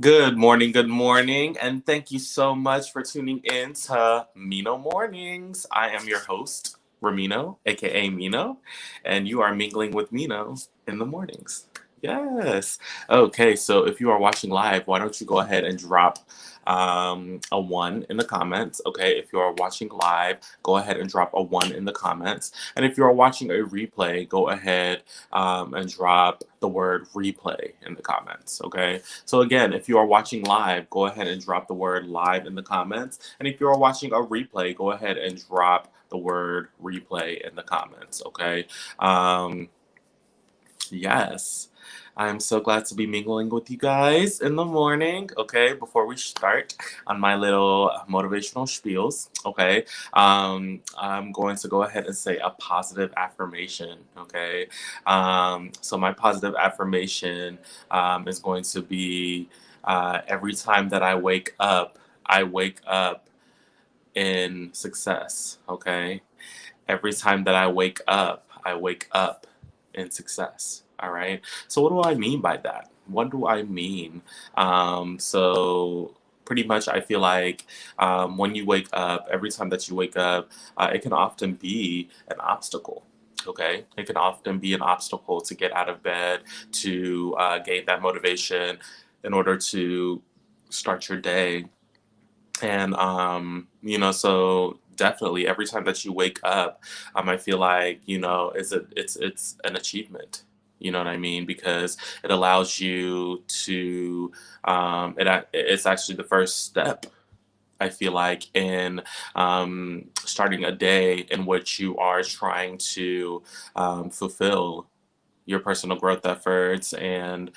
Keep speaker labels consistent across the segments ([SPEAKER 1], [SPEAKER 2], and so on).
[SPEAKER 1] Good morning, and thank you so much for tuning in to Mino Mornings. I am your host, Ramino, aka Mino, and you are mingling with Mino in the mornings. Yes. Okay, so if you are watching live, why don't you go ahead and drop a one in the comments? Okay, if you are watching live, go ahead and drop a one in the comments. And if you are watching a replay, go ahead and drop the word replay in the comments. Okay. So again, if you are watching live, go ahead and drop the word live in the comments. And if you are watching a replay, go ahead and drop the word replay in the comments. Okay. Um, yes. I'm so glad to be mingling with you guys in the morning. Okay, before we start on my little motivational spiels, okay, I'm going to go ahead and say a positive affirmation. Okay, so my positive affirmation is going to be every time that I wake up in success. Okay, every time that I wake up in success. All right. So, what do I mean by that? What do I mean? So, pretty much, I feel like when you wake up, every time that you wake up, it can often be an obstacle. Okay. It can often be an obstacle to get out of bed, to gain that motivation in order to start your day. And so definitely every time that you wake up, I feel like, it's an achievement. You know what I mean? Because it allows you to it's actually the first step, I feel like, in starting a day in which you are trying to fulfill your personal growth efforts, and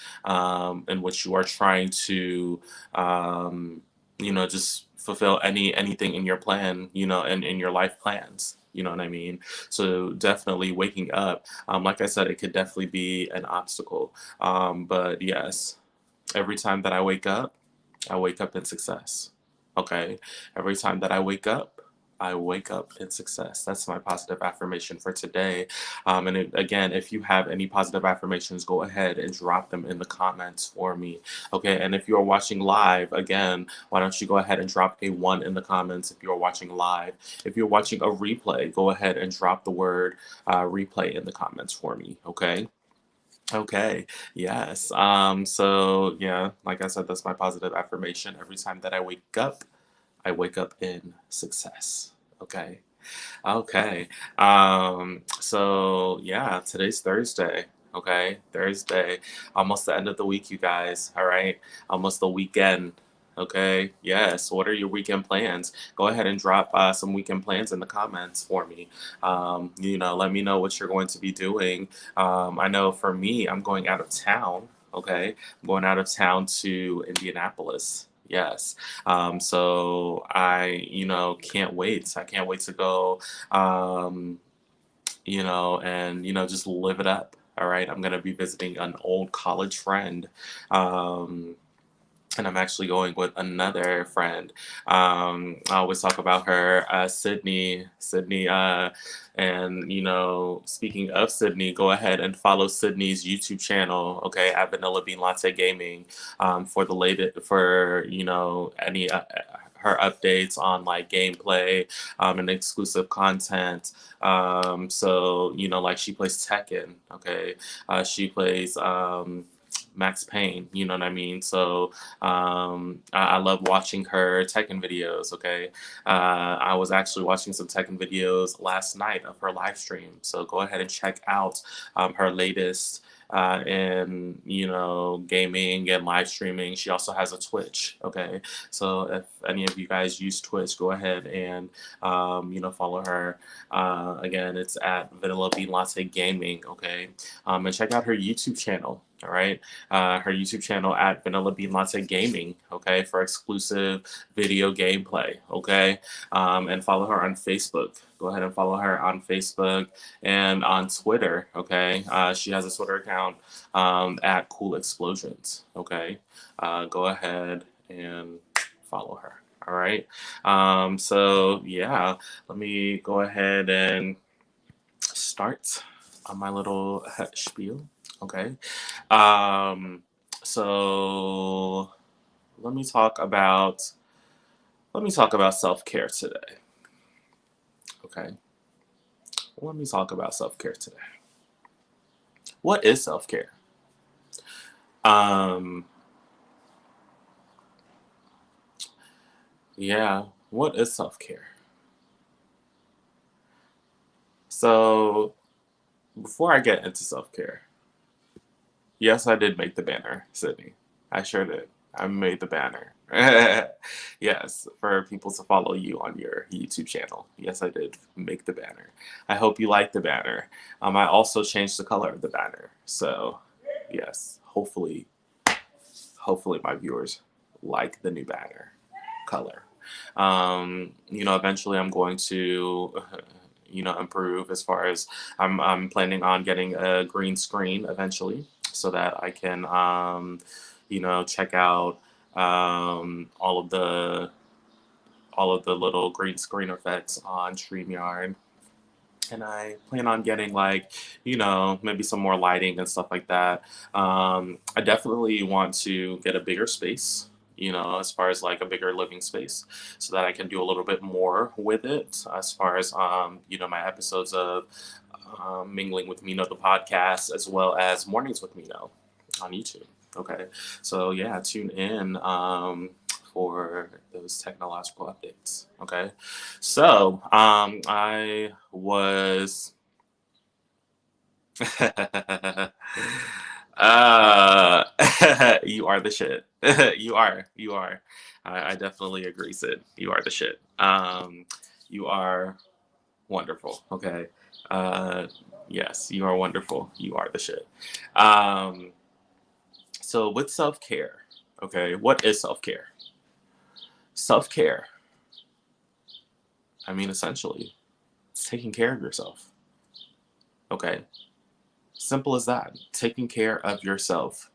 [SPEAKER 1] in which you are trying to um, just fulfill anything in your plan, and in your life plans. You know what I mean? So definitely waking up, like I said, it could definitely be an obstacle. But yes, every time that I wake up in success. Okay. Every time that I wake up in success. That's my positive affirmation for today. Again, if you have any positive affirmations, go ahead and drop them in the comments for me. Okay. And if you are watching live, again, why don't you go ahead and drop a one in the comments if you're watching live? If you're watching a replay, go ahead and drop the word replay in the comments for me. Okay. Okay, yes. So yeah, like I said, that's my positive affirmation. Every time that I wake up in success. Okay. Okay. So yeah, today's Thursday. Okay, Thursday. Almost the end of the week, you guys. All right. Almost the weekend. Okay. Yes. What are your weekend plans? Go ahead and drop some weekend plans in the comments for me. Let me know what you're going to be doing. I know for me, I'm going out of town. Okay. I'm going out of town to Indianapolis. Yes. So can't wait. I can't wait to go, um, and, just live it up. All right. I'm going to be visiting an old college friend. Um, and I'm actually going with another friend. I always talk about her, Sydney. Sydney, and speaking of Sydney, go ahead and follow Sydney's YouTube channel, okay, at Vanilla Bean Latte Gaming, for the latest, for any her updates on like gameplay, and exclusive content. So like she plays Tekken, okay, she plays. Max Payne, you know what I mean? So I love watching her Tekken videos, okay? I was actually watching some Tekken videos last night of her live stream. So go ahead and check out her latest in, gaming and live streaming. She also has a Twitch, okay? So if any of you guys use Twitch, go ahead and, follow her. Again, it's at Vanilla Bean Latte Gaming, okay? And check out her YouTube channel. All right, her YouTube channel at Vanilla Bean Latte Gaming, okay, for exclusive video gameplay, okay, and follow her on Facebook. Go ahead and follow her on Facebook and on Twitter, okay. She has a Twitter account at Cool Explosions, okay. Go ahead and follow her. All right. So yeah, let me go ahead and start on my little spiel. Okay. Um, so let me talk about self-care today. Okay. Let me talk about self-care today. What is self-care? Um, yeah, what is self-care? So, before I get into self-care, yes, I did make the banner, Sydney. I sure did. I made the banner. Yes, for people to follow you on your YouTube channel. Yes, I did make the banner. I hope you like the banner. I also changed the color of the banner. So, yes, hopefully my viewers like the new banner color. Eventually I'm going to, improve as far as I'm planning on getting a green screen eventually so that I can, check out all of the little green screen effects on StreamYard. And I plan on getting maybe some more lighting and stuff like that. I definitely want to get a bigger space, as far as like a bigger living space, so that I can do a little bit more with it. As far as my episodes of Mingling with Mino, the podcast, as well as Mornings with Mino on YouTube. Okay, so yeah, tune in for those technological updates. Okay, so I was. uh, you are the shit. You are. I definitely agree, Sid. You are the shit. You are wonderful. Okay. Uh, yes, you are wonderful. You are the shit. Um, so with self care, okay, what is self care? Self care. I mean, essentially, it's taking care of yourself. Okay. Simple as that. Taking care of yourself.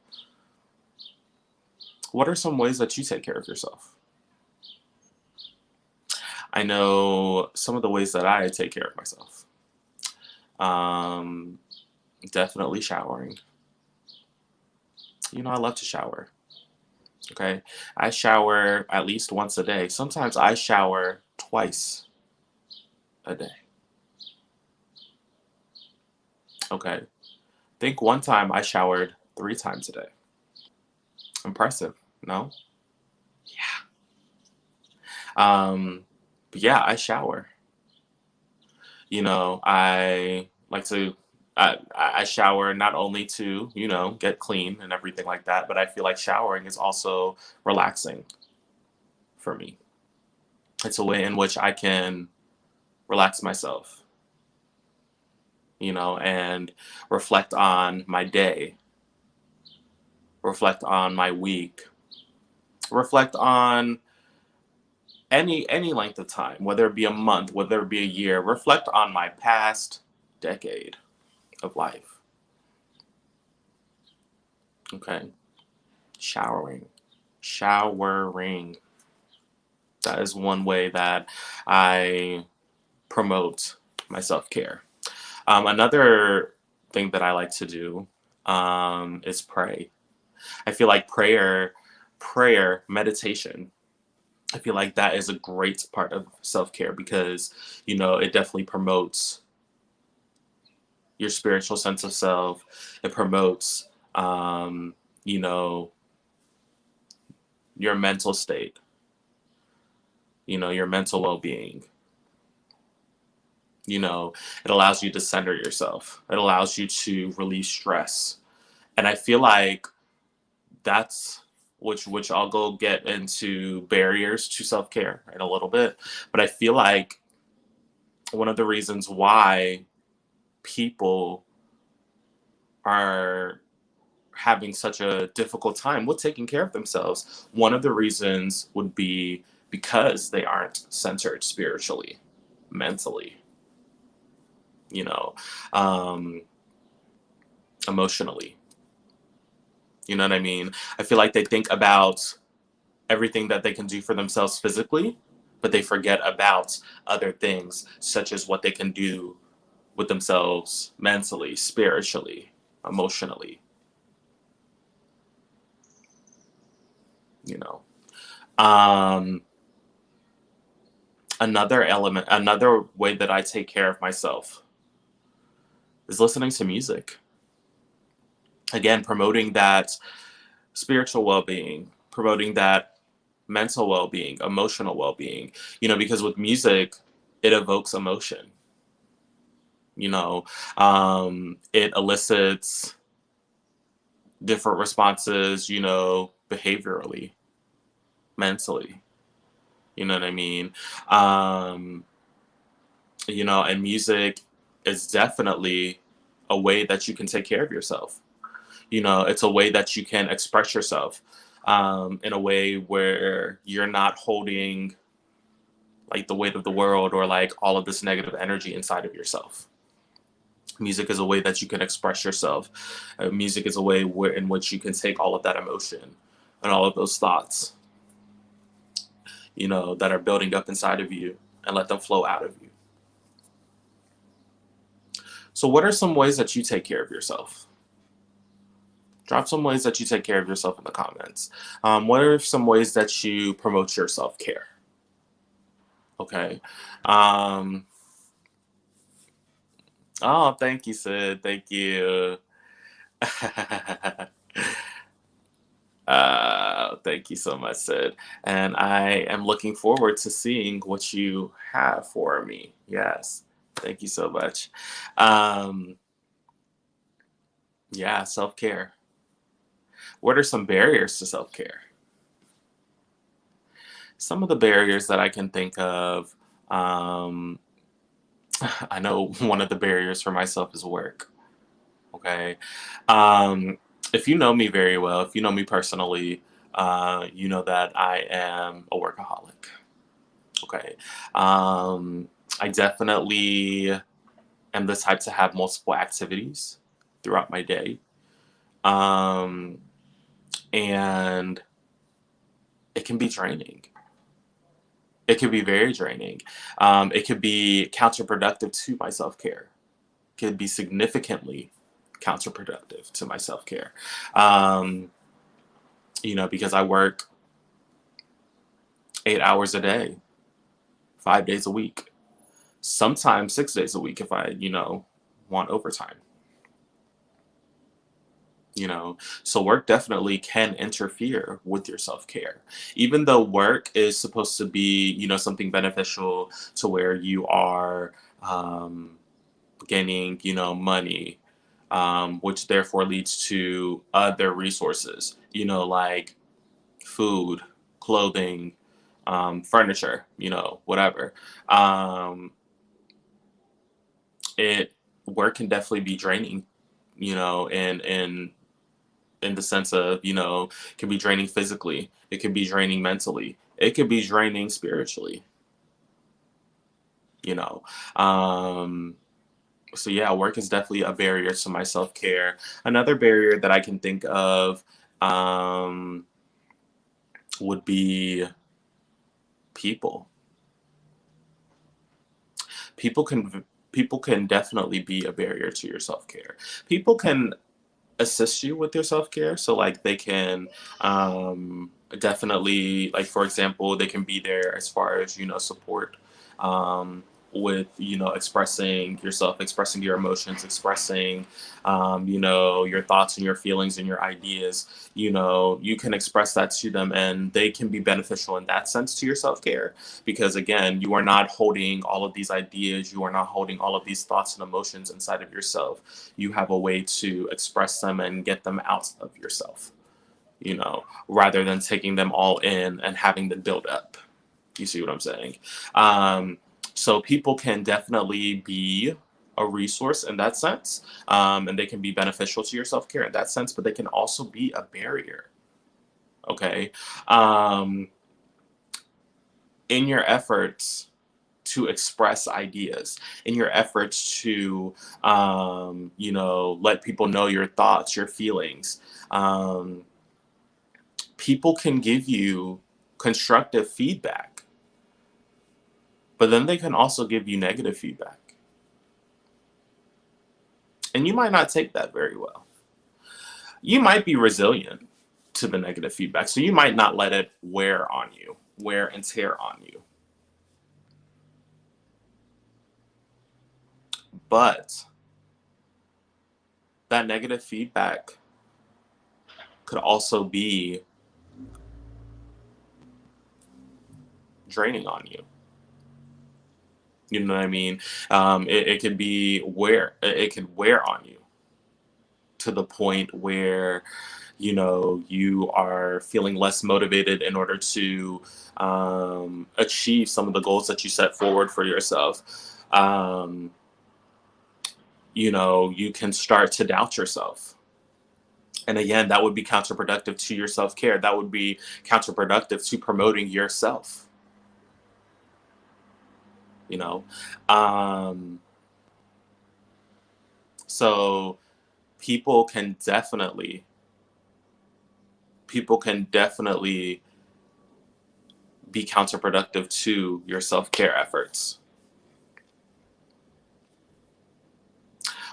[SPEAKER 1] What are some ways that you take care of yourself? I know some of the ways that I take care of myself. Um, Definitely showering. I love to shower. Okay. I shower at least once a day. Sometimes I shower twice a day. Okay. Think one time I showered 3 times a day. Impressive, no? Yeah. But yeah, I shower. I like to. I shower not only to get clean and everything like that, but I feel like showering is also relaxing for me. It's a way in which I can relax myself, and reflect on my day, reflect on my week, reflect on any length of time, whether it be a month, whether it be a year, reflect on my past decade of life. Okay. Showering. Showering. That is one way that I promote my self care. Another thing that I like to do is pray. I feel like meditation. I feel like that is a great part of self care because it definitely promotes your spiritual sense of self. It promotes you know your mental state, your mental well being. It allows you to center yourself. It allows you to release stress. And I feel like that's which I'll go get into barriers to self-care in a little bit. But I feel like one of the reasons why people are having such a difficult time with taking care of themselves, one of the reasons would be because they aren't centered spiritually, mentally, you know, um, emotionally. You know what I mean? I feel like they think about everything that they can do for themselves physically, but they forget about other things, such as what they can do with themselves mentally, spiritually, emotionally, you know. Um, another way that I take care of myself is listening to music. Again, promoting that spiritual well-being, promoting that mental well-being, emotional well-being, because with music, it evokes emotion, it elicits different responses, behaviorally, mentally, you know what I mean? Um, and music is definitely a way that you can take care of yourself. It's a way that you can express yourself in a way where you're not holding like the weight of the world or like all of this negative energy inside of yourself. Music is a way that you can express yourself. Music is a way in which you can take all of that emotion and all of those thoughts, that are building up inside of you and let them flow out of you. So, what are some ways that you take care of yourself? Drop some ways that you take care of yourself in the comments. What are some ways that you promote your self care? Okay. Um, oh, thank you, Sid. Thank you. Thank you so much, Sid. And I am looking forward to seeing what you have for me. Yes. Thank you so much. Um, yeah, self care. What are some barriers to self care? Some of the barriers that I can think of, um, I know one of the barriers for myself is work. Okay. Um, if you know me very well, if you know me personally, you know that I am a workaholic. Okay. I definitely am the type to have multiple activities throughout my day. Um, and it can be draining. It can be very draining. It could be counterproductive to my self care. Could be significantly counterproductive to my self care. Um, because I work 8 hours a day, 5 days a week, sometimes 6 days a week if I, want overtime. So work definitely can interfere with your self-care, even though work is supposed to be something beneficial to where you are gaining money, which therefore leads to other resources, like food, clothing, furniture, whatever. um, it Work can definitely be draining, in the sense of, can be draining physically, it can be draining mentally, it could be draining spiritually, you know. Um, so yeah, work is definitely a barrier to my self-care. Another barrier that I can think of um, would be people. People can people can definitely be a barrier to your self-care. People can assist you with your self-care, so like they can definitely, like for example, they can be there as far as support, um, with expressing yourself, expressing your emotions, expressing your thoughts and your feelings and your ideas. You can express that to them and they can be beneficial in that sense to your self-care, because again, you are not holding all of these ideas, you are not holding all of these thoughts and emotions inside of yourself. You have a way to express them and get them out of yourself, rather than taking them all in and having them build up. You see what I'm saying? Um, so people can definitely be a resource in that sense, and they can be beneficial to your self care in that sense, but they can also be a barrier. Okay. Um, in your efforts to express ideas, in your efforts to, let people know your thoughts, your feelings, um, people can give you constructive feedback, but then they can also give you negative feedback. And you might not take that very well. You might be resilient. to the negative feedback. So you might not let it wear and tear on you. But that negative feedback could also be draining on you. You know what I mean? It could be it could wear on you to the point where, you know, you are feeling less motivated in order to achieve some of the goals that you set forward for yourself. You know, you can start to doubt yourself. And again, that would be counterproductive to your self-care. That would be counterproductive to promoting yourself. You know, so people can definitely be counterproductive to your self-care efforts.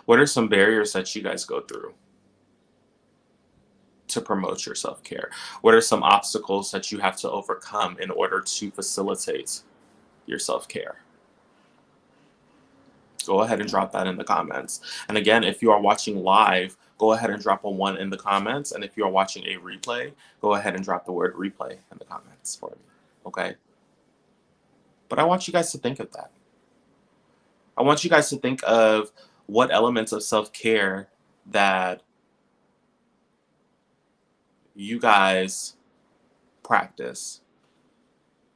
[SPEAKER 1] What are some barriers that you guys go through to promote your self-care? What are some obstacles that you have to overcome in order to facilitate your self-care? Go ahead and drop that in the comments. And again, if you are watching live, go ahead and drop a 1 in the comments. And if you are watching a replay, go ahead and drop the word replay in the comments for me. Okay? But I want you guys to think of that. I want you guys to think of what elements of self-care that you guys practice.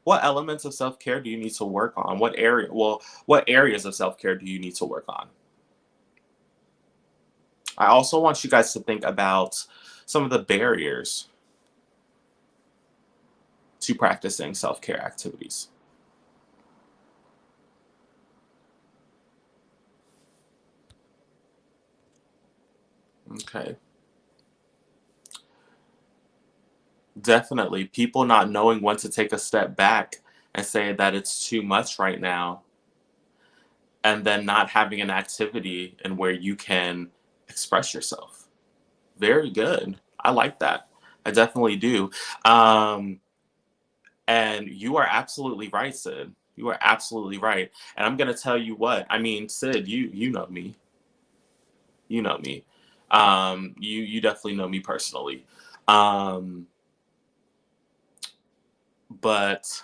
[SPEAKER 1] What elements of self-care do you need to work on? What areas of self-care do you need to work on? I also want you guys to think about some of the barriers to practicing self-care activities. Okay. Definitely. People not knowing when to take a step back and say that it's too much right now, and then not having an activity and where you can express yourself. Very good. I like that. I definitely do. And you are absolutely right, Sid. You are absolutely right. And I'm gonna tell you what. I mean, Sid, you know me. You know me. You definitely know me personally. Um, but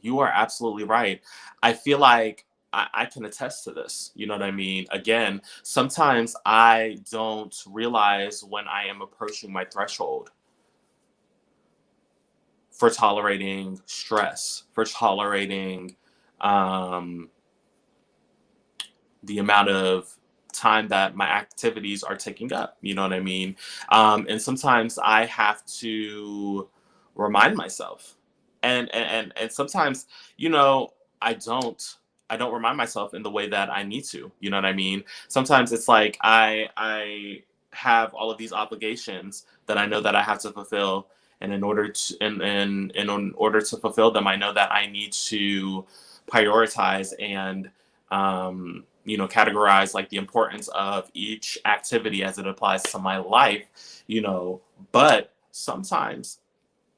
[SPEAKER 1] you are absolutely right. I feel like I can attest to this. You know what I mean? Again, sometimes I don't realize when I am approaching my threshold for tolerating stress, for tolerating um, the amount of time that my activities are taking up. You know what I mean? And sometimes I have to remind myself, and sometimes, you know, I don't. I don't remind myself in the way that I need to. You know what I mean? Sometimes it's like I have all of these obligations that I know that I have to fulfill, and in order to fulfill them, I know that I need to prioritize and you know, categorize like the importance of each activity as it applies to my life, you know, but sometimes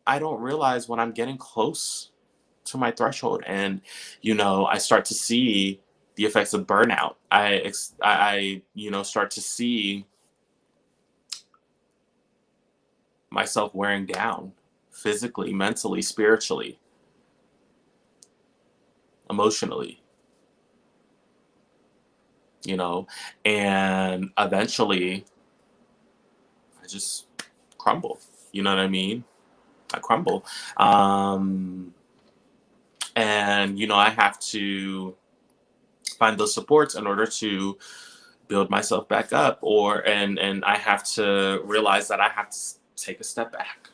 [SPEAKER 1] I don't realize when I'm getting close to my threshold, and, you know, I start to see the effects of burnout. You know, start to see myself wearing down physically, mentally, spiritually, emotionally, you know, and eventually I just crumble. You know what I mean? I crumble. And, you know, I have to find those supports in order to build myself back up, and I have to realize that I have to take a step back.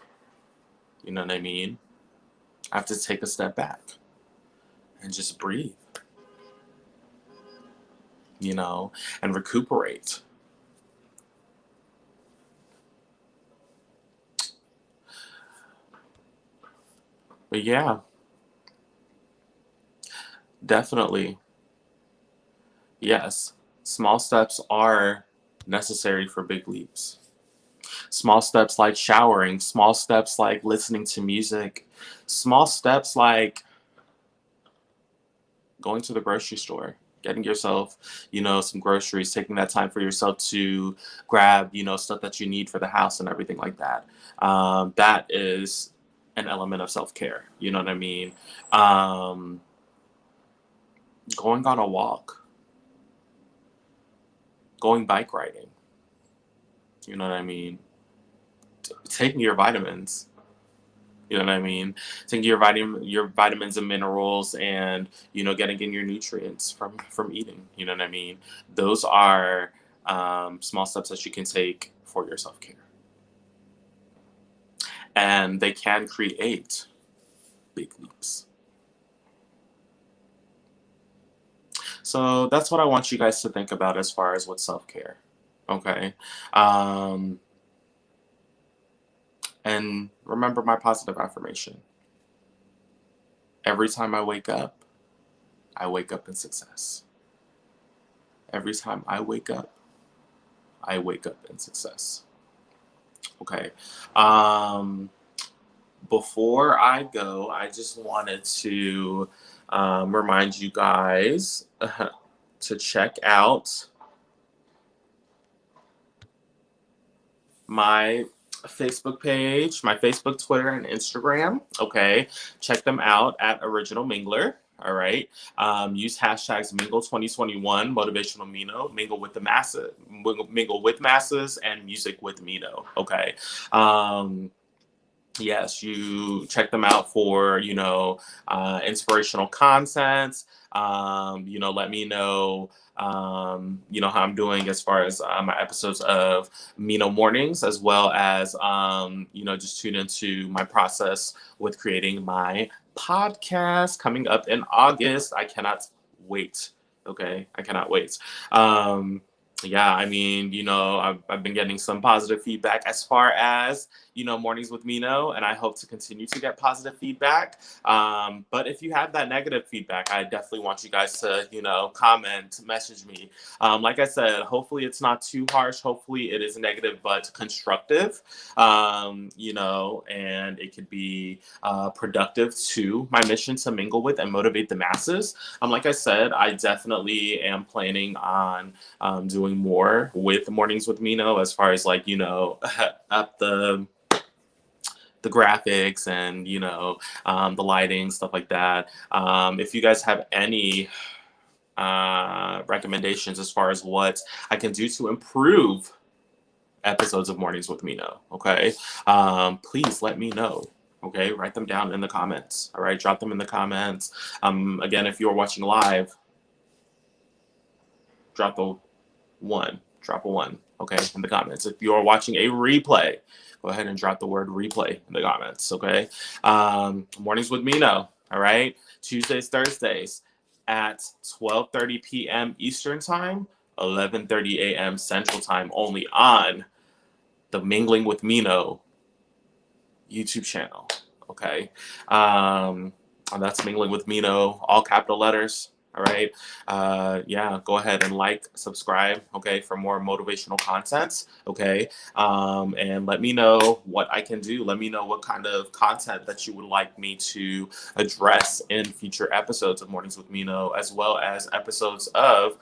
[SPEAKER 1] You know what I mean? I have to take a step back and just breathe, you know, and recuperate. But yeah, definitely. Yes. Small steps are necessary for big leaps. Small steps like showering, small steps like listening to music, small steps like going to the grocery store, getting yourself, some groceries, taking that time for yourself to grab, stuff that you need for the house and everything like that. That is an element of self-care. You know what I mean? Going on a walk, going bike riding. You know what I mean? Taking your vitamins. You know what I mean? Taking your vitamins and minerals, and getting in your nutrients from eating. You know what I mean? Those are small steps that you can take for your self care, and they can create big leaps. So that's what I want you guys to think about as far as with self care. Okay. And remember my positive affirmation. Every time I wake up in success. Every time I wake up in success. Okay. Before I go, I just wanted to remind you guys to check out my Facebook page, my Facebook, Twitter, and Instagram. Okay. Check them out at Original Mingler. All right. Use hashtags Mingle2021, Motivational Mino, Mingle with masses, and Music with Mino. Okay. Yes, you check them out for, inspirational content. Let me know, how I'm doing as far as my episodes of Mino Mornings, as well as, just tune into my process with creating my podcast coming up in August. I cannot wait. Okay. I cannot wait. Yeah, I mean, I've been getting some positive feedback as far as, Mornings with Mino, and I hope to continue to get positive feedback. But if you have that negative feedback, I definitely want you guys to, comment, message me. Like I said, hopefully it's not too harsh. Hopefully it is negative but constructive, and it could be productive to my mission to mingle with and motivate the masses. Like I said, I definitely am planning on doing more with Mornings with Mino, as far as up the graphics and the lighting, stuff like that. If you guys have any recommendations as far as what I can do to improve episodes of Mornings with Mino, okay, please let me know. Okay, write them down in the comments. All right, drop them in the comments. Again, if you're watching live, drop a one, okay, in the comments. If you're watching a replay, go ahead and drop the word replay in the comments, okay? Mornings with Mino, all right? Tuesdays, Thursdays at 12:30 p.m. Eastern Time, 11:30 a.m. Central Time, only on the Mingling with Mino YouTube channel, okay? And that's Mingling with Mino, all capital letters. All right. Yeah, go ahead and subscribe, okay, for more motivational content. Okay. And let me know what I can do. Let me know what kind of content that you would like me to address in future episodes of Mornings with Mino, as well as episodes of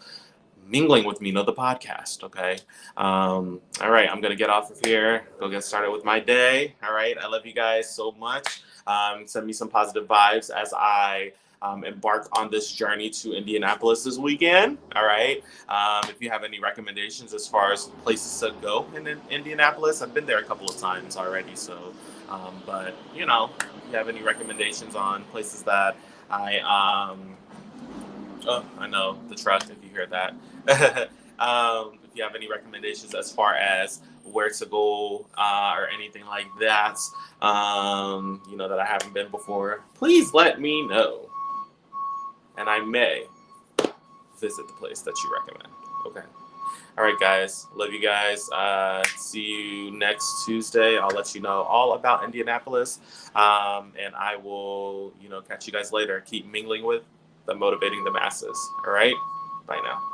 [SPEAKER 1] Mingling with Mino, the podcast. Okay. All right. I'm going to get off of here. Go get started with my day. All right. I love you guys so much. Send me some positive vibes as I embark on this journey to Indianapolis this weekend. All right. If you have any recommendations as far as places to go in Indianapolis, I've been there a couple of times already. So, but if you have any recommendations on places that I know the truck, if you hear that. If you have any recommendations as far as where to go or anything like that, that I haven't been before, please let me know. And I may visit the place that you recommend. Okay. All right, guys. Love you guys. See you next Tuesday. I'll let you know all about Indianapolis. And I will, catch you guys later. Keep mingling with the motivating the masses. All right. Bye now.